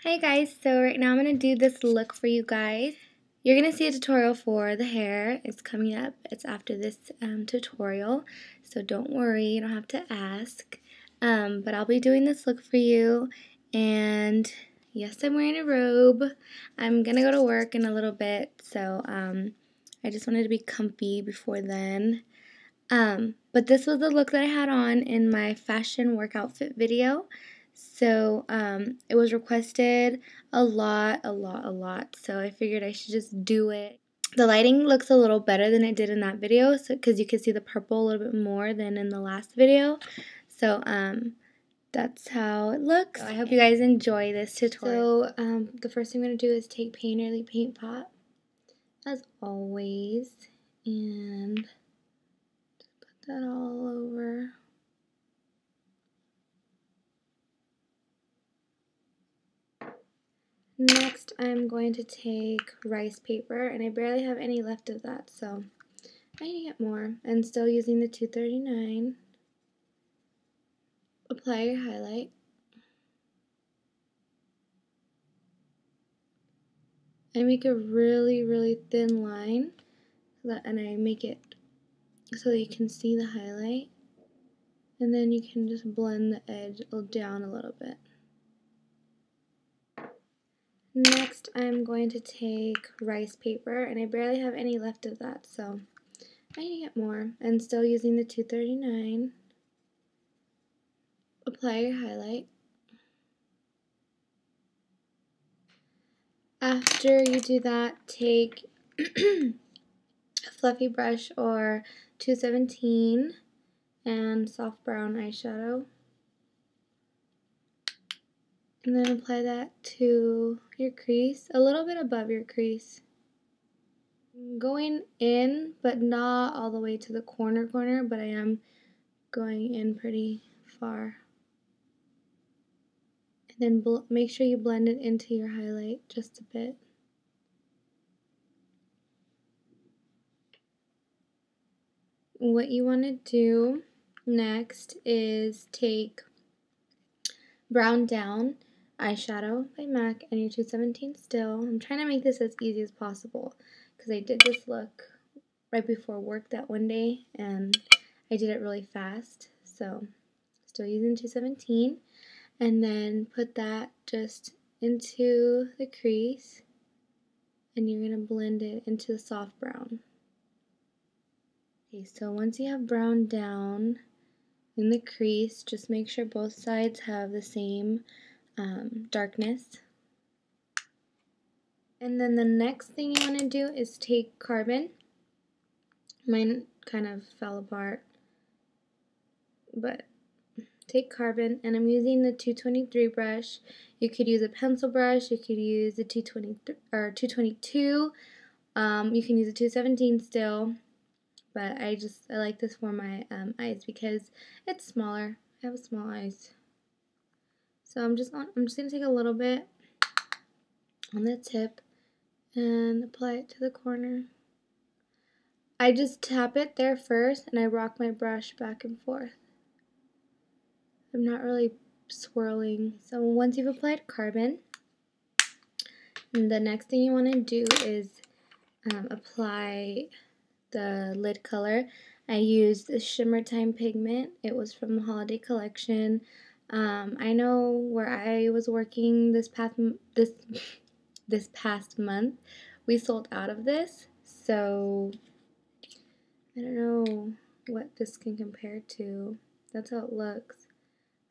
Hi guys, so right now I'm going to do this look for you guys. You're going to see a tutorial for the hair. It's coming up. It's after this tutorial, so don't worry, you don't have to ask. But I'll be doing this look for you, and yes, I'm wearing a robe. I'm going to go to work in a little bit, so I just wanted to be comfy before then. But this was the look that I had on in my fashion workout fit video. So it was requested a lot. So I figured I should just do it. The lighting looks a little better than it did in that video, so because you can see the purple a little bit more than in the last video. So that's how it looks. I hope you guys enjoy this tutorial. So the first thing I'm going to do is take Painterly Paint Pot, as always, and that all over. Next, I'm going to take rice paper, and I barely have any left of that, so I need to get more. And still using the 239. Apply your highlight. I make a really thin line, and I make it so that you can see the highlight. And then you can just blend the edge down a little bit. Next, I'm going to take rice paper, and I barely have any left of that, so I need to get more. And still using the 239. Apply your highlight. After you do that, take a fluffy brush or 217 and soft brown eyeshadow. And then apply that to your crease, a little bit above your crease. Going in, but not all the way to the corner, but I am going in pretty far. And then make sure you blend it into your highlight just a bit. What you want to do next is take Brown Down eyeshadow by MAC and your 217 still. I'm trying to make this as easy as possible because I did this look right before work that one day and I did it really fast. So still using 217, and then put that just into the crease, and you're going to blend it into the soft brown. Okay, so once you have brown down in the crease, just make sure both sides have the same darkness. And then the next thing you want to do is take carbon. Mine kind of fell apart, but take carbon, and I'm using the 223 brush. You could use a pencil brush, you could use the 223 or 222. You can use a 217 still, but I like this for my eyes because it's smaller. I have small eyes. So I'm just gonna take a little bit on the tip and apply it to the corner. I just tap it there first and I rock my brush back and forth. I'm not really swirling. So once you've applied carbon, the next thing you want to do is apply the lid color. I used the Shimmer Time pigment. It was from the holiday collection. I know where I was working this past month, we sold out of this, so I don't know what this can compare to. That's how it looks.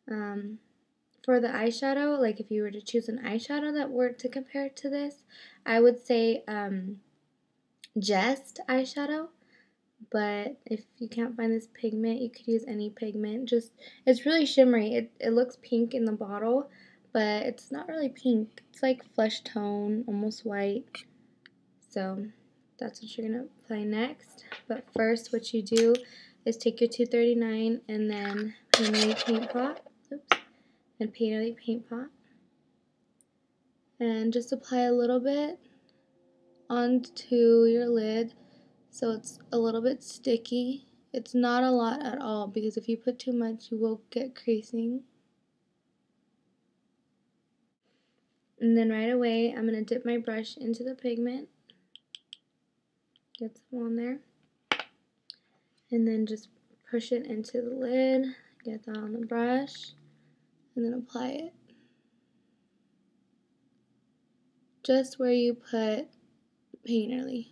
For the eyeshadow, like if you were to choose an eyeshadow that were to compare to this, I would say Just eyeshadow. But if you can't find this pigment, you could use any pigment. It's really shimmery. It looks pink in the bottle, but it's not really pink. It's like flesh tone, almost white. So that's what you're going to apply next. But first, what you do is take your 239 and then Painterly Paint Pot. And Painterly Paint Pot. And just apply a little bit onto your lid so it's a little bit sticky. It's not a lot at all because if you put too much, you will get creasing. And then right away, I'm going to dip my brush into the pigment. Get some on there. And then just push it into the lid. Get that on the brush. And then apply it. Just where you put painterly.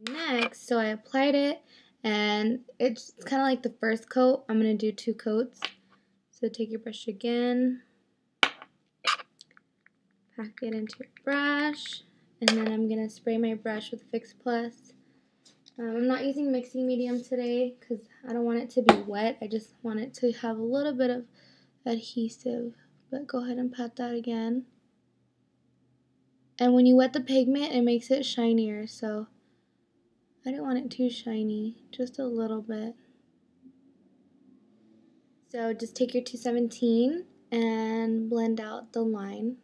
Next, so I applied it, and it's kind of like the first coat. I'm going to do 2 coats. So take your brush again, pack it into your brush, and then I'm going to spray my brush with Fix Plus. I'm not using mixing medium today because I don't want it to be wet. I just want it to have a little bit of adhesive. But go ahead and pat that again. And when you wet the pigment, it makes it shinier, so I don't want it too shiny, just a little bit. So just take your 217 and blend out the line.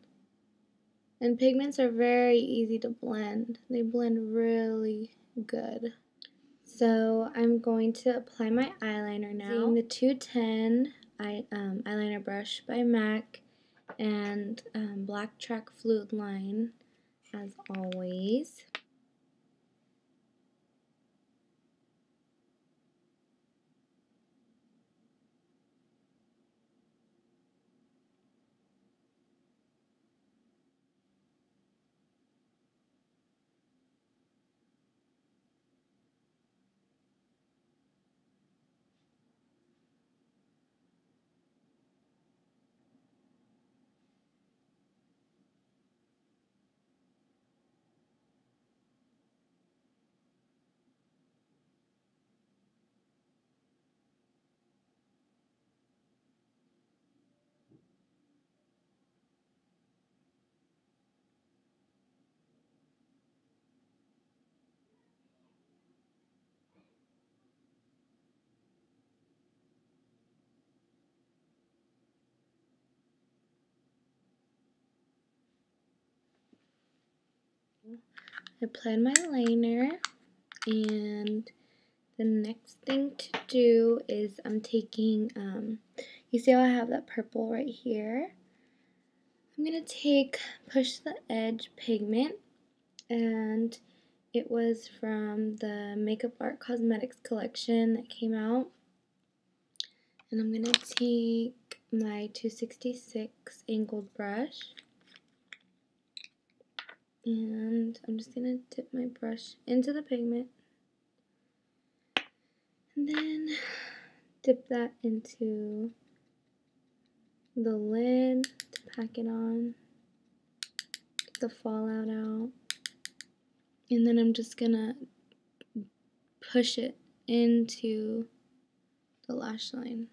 And pigments are very easy to blend. They blend really good. So I'm going to apply my eyeliner now. Using the 210 eyeliner brush by MAC and Black Track Fluid Line as always. I applied my liner, and the next thing to do is I'm taking, you see how I have that purple right here? I'm going to push the Edge pigment, and it was from the Makeup Art Cosmetics collection that came out. And I'm going to take my 266 angled brush, and I'm just going to dip my brush into the pigment, and then dip that into the lid to pack it on, get the fallout out, and then I'm just going to push it into the lash line.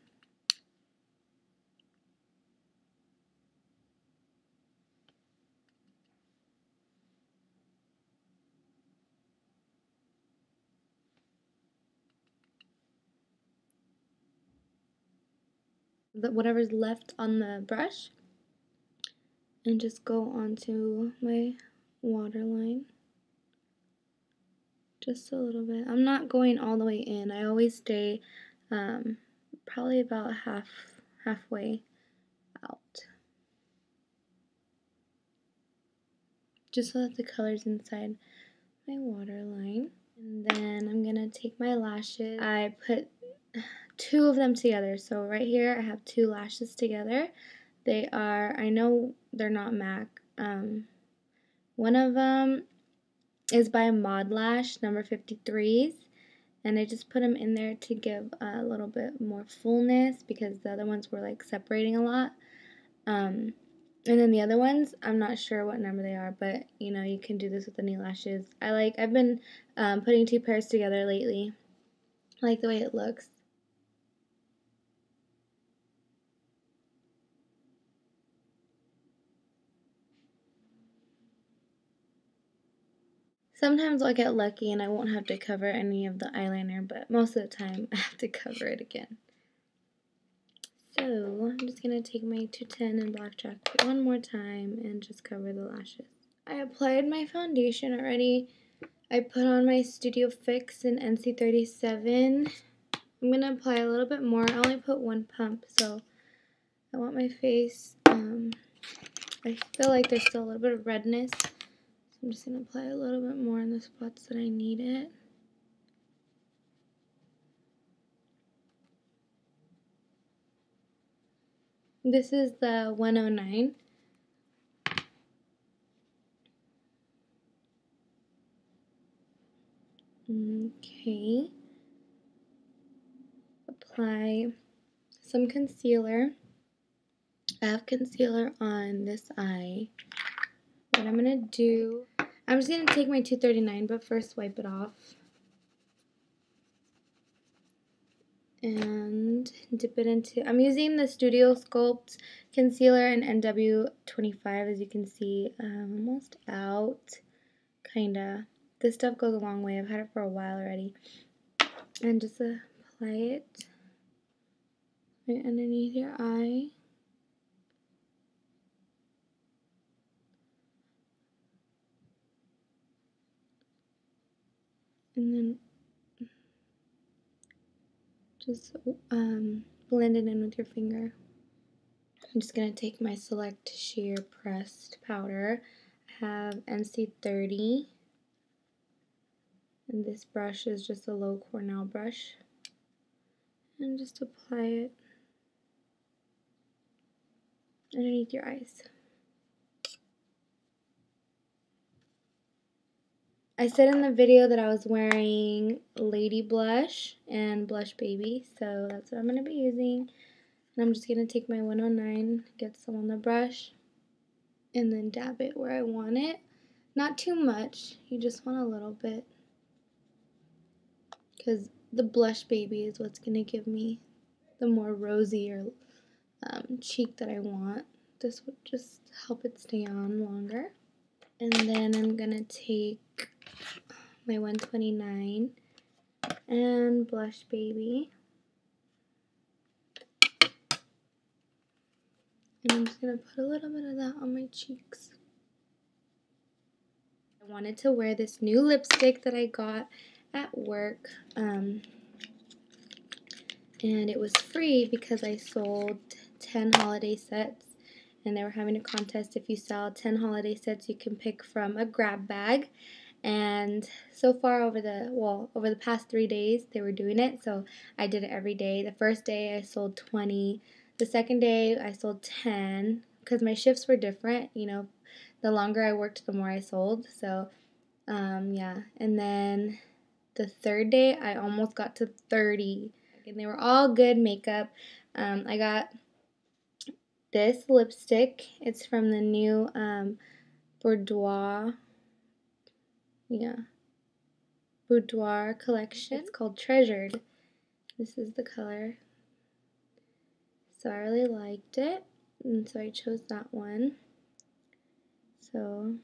Whatever's left on the brush, and just go onto my waterline just a little bit. I'm not going all the way in. I always stay probably about halfway out, just so that the color's inside my waterline. And then I'm gonna take my lashes. I put 2 of them together. So right here I have 2 lashes together. They are, I know they're not MAC. One of them is by Mod Lash, number 53s. And I just put them in there to give a little bit more fullness because the other ones were like separating a lot. And then the other ones, I'm not sure what number they are, but you know, you can do this with any lashes. I've been putting 2 pairs together lately. I like the way it looks. Sometimes I'll get lucky and I won't have to cover any of the eyeliner, but most of the time I have to cover it again. So I'm just going to take my 210 and Black Track one more time and just cover the lashes. I applied my foundation already. I put on my Studio Fix in NC37. I'm going to apply a little bit more. I only put 1 pump, so I want my face I feel like there's still a little bit of redness. So I'm just going to apply a little bit more in the spots that I need it. This is the 109. Okay. Apply some concealer. I have concealer on this eye. What I'm going to do, I'm just going to take my 239, but first wipe it off. And dip it into, I'm using the Studio Sculpt concealer in NW25, as you can see. Almost out, kinda. This stuff goes a long way. I've had it for a while already. And just apply it right underneath your eye. And then just blend it in with your finger. I'm just going to take my Select Sheer Pressed Powder. I have NC30. And this brush is just a low Cornell brush. And just apply it underneath your eyes. I said in the video that I was wearing Lady Blush and Blush Baby, so that's what I'm going to be using. And I'm just going to take my 109, get some on the brush, and then dab it where I want it. Not too much, you just want a little bit, because the Blush Baby is what's going to give me the more rosier cheek that I want. This would just help it stay on longer. And then I'm going to take my 129 and Blush Baby. And I'm just going to put a little bit of that on my cheeks. I wanted to wear this new lipstick that I got at work. And it was free because I sold 10 holiday sets. And they were having a contest. If you sell 10 holiday sets, you can pick from a grab bag. And so far over the past 3 days, they were doing it. So I did it every day. The first day I sold 20. The second day I sold 10 because my shifts were different. You know, the longer I worked, the more I sold. So yeah. And then the third day I almost got to 30. And they were all good makeup. I got this lipstick. It's from the new Boudoir collection. It's called Treasured. This is the color. So I really liked it, and so I chose that one. So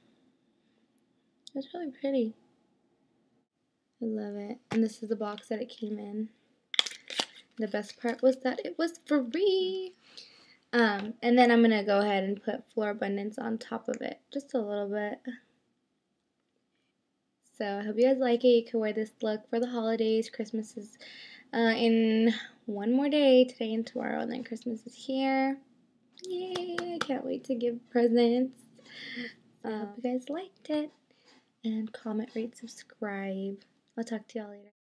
it's really pretty. I love it. And this is the box that it came in. The best part was that it was free. And then I'm gonna go ahead and put Flora Abundance on top of it, just a little bit. So I hope you guys like it. You can wear this look for the holidays. Christmas is in one more day, today and tomorrow, and then Christmas is here. Yay! I can't wait to give presents. I hope you guys liked it. And comment, rate, subscribe. I'll talk to y'all later.